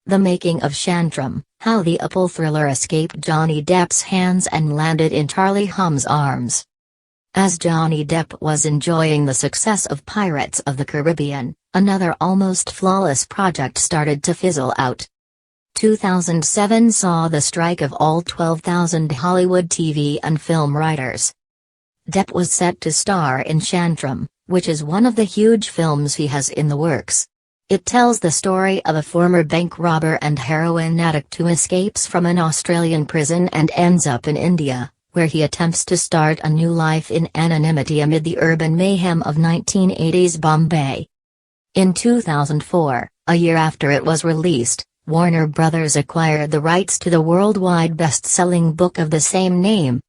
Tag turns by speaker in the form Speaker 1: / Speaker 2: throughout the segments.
Speaker 1: The Making of Shantram: How the Apple Thriller Escaped Johnny Depp's Hands and Landed in Charlie Hunnam's Arms. As Johnny Depp was enjoying the success of Pirates of the Caribbean, another almost flawless project started to fizzle out. 2007 saw the strike of all 12,000 Hollywood TV and film writers. Depp was set to star in Shantram, which is one of the huge films he has in the works. It tells the story of a former bank robber and heroin addict who escapes from an Australian prison and ends up in India, where he attempts to start a new life in anonymity amid the urban mayhem of 1980s Bombay. In 2004, a year after it was released, Warner Brothers acquired the rights to the worldwide best-selling book of the same name.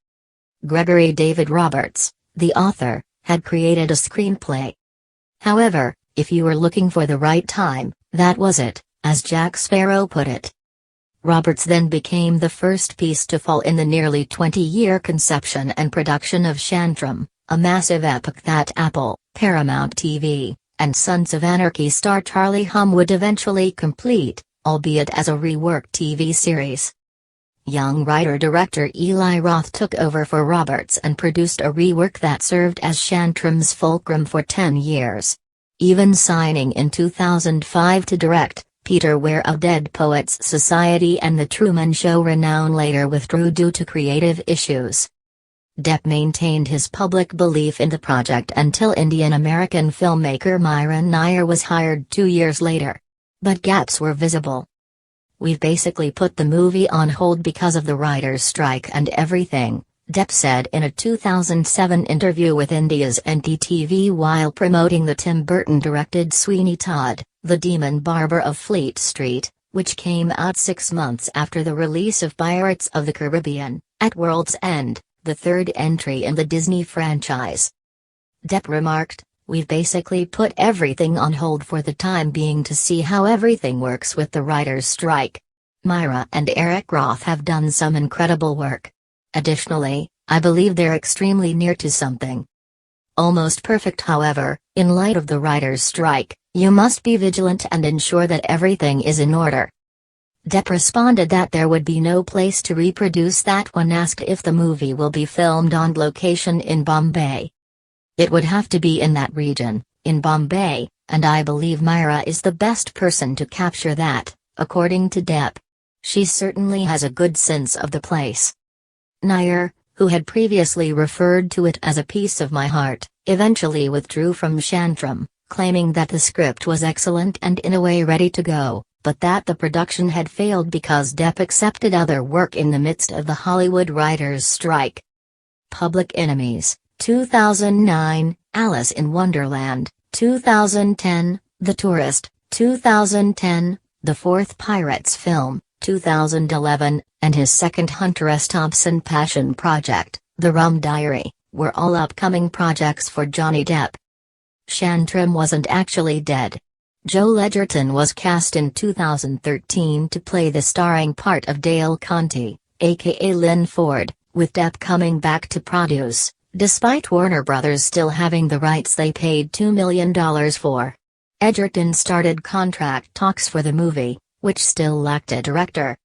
Speaker 1: Gregory David Roberts, the author, had created a screenplay. However, if you were looking for the right time, that was it, as Jack Sparrow put it. Roberts then became the first piece to fall in the nearly 20-year conception and production of Shantram, a massive epic that Apple, Paramount TV, and Sons of Anarchy star Charlie Hunnam would eventually complete, albeit as a reworked TV series. Young writer-director Eli Roth took over for Roberts and produced a rework that served as Shantram's fulcrum for 10 years. Even signing in 2005 to direct, Peter Weir of Dead Poets Society and The Truman Show renown later withdrew due to creative issues. Depp maintained his public belief in the project until Indian-American filmmaker Myron Nair was hired 2 years later. But gaps were visible. "We've basically put the movie on hold because of the writers' strike and everything," Depp said in a 2007 interview with India's NDTV while promoting the Tim Burton-directed Sweeney Todd, The Demon Barber of Fleet Street, which came out 6 months after the release of Pirates of the Caribbean, at World's End, the third entry in the Disney franchise. Depp remarked, "We've basically put everything on hold for the time being to see how everything works with the writers' strike. Myra and Eric Roth have done some incredible work. Additionally, I believe they're extremely near to something almost perfect. However, in light of the writers' strike, you must be vigilant and ensure that everything is in order." Depp responded that there would be no place to reproduce that when asked if the movie will be filmed on location in Bombay. "It would have to be in that region, in Bombay, and I believe Myra is the best person to capture that," according to Depp. "She certainly has a good sense of the place." Nair, who had previously referred to it as a piece of my heart, eventually withdrew from Shantram, claiming that the script was excellent and in a way ready to go, but that the production had failed because Depp accepted other work in the midst of the Hollywood writers' strike. Public Enemies, 2009, Alice in Wonderland, 2010, The Tourist, 2010, the fourth Pirates film, 2011, and his second Hunter S. Thompson passion project, The Rum Diary, were all upcoming projects for Johnny Depp. Shantram wasn't actually dead. Joel Edgerton was cast in 2013 to play the starring part of Dale Conte, aka Lynn Ford, with Depp coming back to produce, despite Warner Brothers still having the rights they paid $2 million for. Edgerton started contract talks for the movie, which still lacked a director.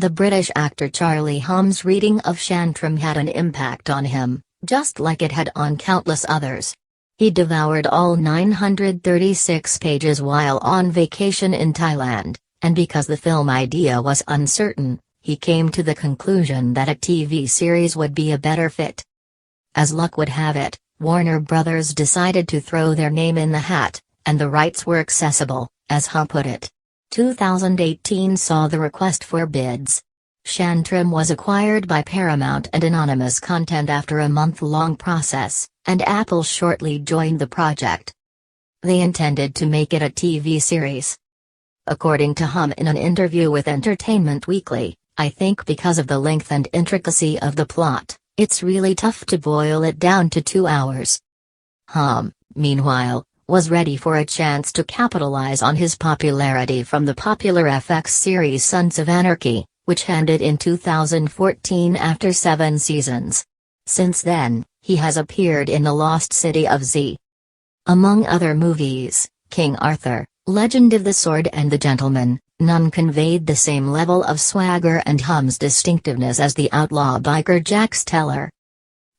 Speaker 1: The British actor Charlie Hunnam's reading of Shantram had an impact on him, just like it had on countless others. He devoured all 936 pages while on vacation in Thailand, and because the film idea was uncertain, he came to the conclusion that a TV series would be a better fit. As luck would have it, Warner Brothers decided to throw their name in the hat, and the rights were accessible, as Hunnam put it. 2018 saw the request for bids. Shantram was acquired by Paramount and Anonymous Content after a month-long process, and Apple shortly joined the project. They intended to make it a TV series. According to Hunnam in an interview with Entertainment Weekly, "I think because of the length and intricacy of the plot, it's really tough to boil it down to 2 hours." Hunnam, meanwhile, was ready for a chance to capitalize on his popularity from the popular FX series Sons of Anarchy, which ended in 2014 after 7 seasons. Since then, he has appeared in The Lost City of Z. Among other movies, King Arthur, Legend of the Sword and the Gentleman, None conveyed the same level of swagger and Hum's distinctiveness as the outlaw biker Jack Steller.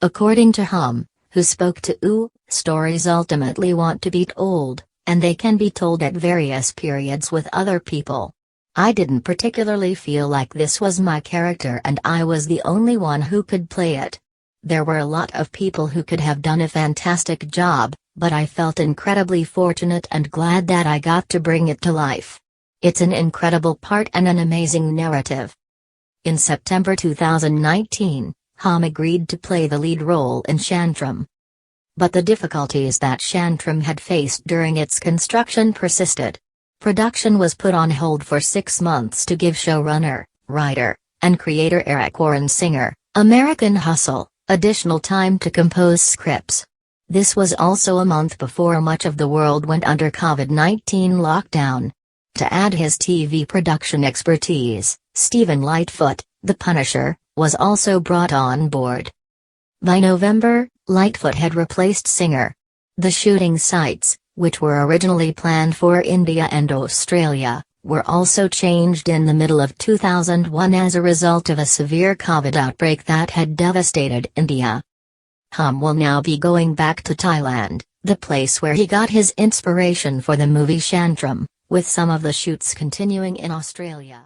Speaker 1: According to Hum, who spoke to OO, stories ultimately want to be told, and they can be told at various periods with other people. I didn't particularly feel like this was my character and I was the only one who could play it. There were a lot of people who could have done a fantastic job, but I felt incredibly fortunate and glad that I got to bring it to life. It's an incredible part and an amazing narrative. In September 2019, Hum agreed to play the lead role in Shantram. But the difficulties that Shantram had faced during its construction persisted. Production was put on hold for 6 months to give showrunner, writer, and creator Eric Warren Singer, American Hustle, additional time to compose scripts. This was also a month before much of the world went under COVID-19 lockdown. To add his TV production expertise, Stephen Lightfoot, The Punisher, was also brought on board. By November, Lightfoot had replaced Singer. The shooting sites, which were originally planned for India and Australia, were also changed in the middle of 2001 as a result of a severe COVID outbreak that had devastated India. Hum will now be going back to Thailand, the place where he got his inspiration for the movie Shantram, with some of the shoots continuing in Australia.